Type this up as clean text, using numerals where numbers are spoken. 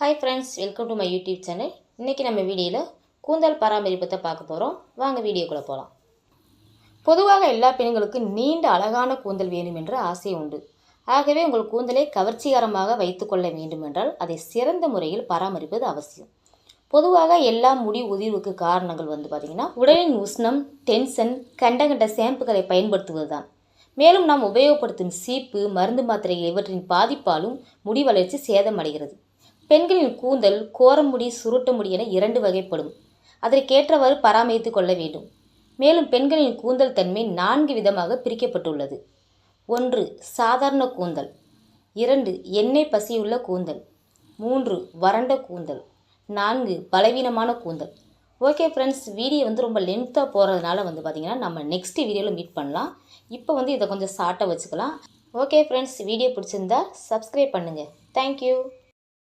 Hi friends, welcome to my YouTube channel. இன்றைக்கி நம்ம வீடியோவில் கூந்தல் பராமரிப்பத்தை பார்க்க போகிறோம். வாங்க வீடியோக்குள்ளே போகலாம். பொதுவாக எல்லா பெண்களுக்கும் நீண்ட அழகான கூந்தல் வேணும் என்ற ஆசை உண்டு. ஆகவே உங்கள் கூந்தலை கவர்ச்சிகரமாக வைத்துக்கொள்ள வேண்டுமென்றால் அதை சிறந்த முறையில் பராமரிப்பது அவசியம். பொதுவாக எல்லா முடி உதிர்வுக்கு காரணங்கள் பார்த்திங்கன்னா உடலின் உஷ்ணம், டென்ஷன், கண்ட ஷாம்புகளை பயன்படுத்துவது தான். மேலும் நாம் உபயோகப்படுத்தும் சீப்பு, மருந்து மாத்திரைகள் இவற்றின் பாதிப்பாலும் முடி வளர்ச்சி சேதமடைகிறது. பெண்களின் கூந்தல் கோரமுடி, சுருட்ட முடி என 2 வகைப்படும். அதற்கேற்றவாறு பராமரித்து கொள்ள வேண்டும். மேலும் பெண்களின் கூந்தல் தன்மை 4 விதமாக பிரிக்கப்பட்டுள்ளது. 1. சாதாரண கூந்தல். 2. எண்ணெய் பசியுள்ள கூந்தல். 3. வறண்ட கூந்தல். 4. பலவீனமான கூந்தல். ஓகே ஃப்ரெண்ட்ஸ், வீடியோ ரொம்ப லென்த்தாக போகிறதுனால பார்த்திங்கன்னா நம்ம நெக்ஸ்ட் வீடியோவில் மீட் பண்ணலாம். இப்போ இதை கொஞ்சம் ஷார்ட்டாக வச்சுக்கலாம். ஓகே ஃப்ரெண்ட்ஸ், வீடியோ பிடிச்சிருந்தா சப்ஸ்கிரைப் பண்ணுங்கள். தேங்க்யூ.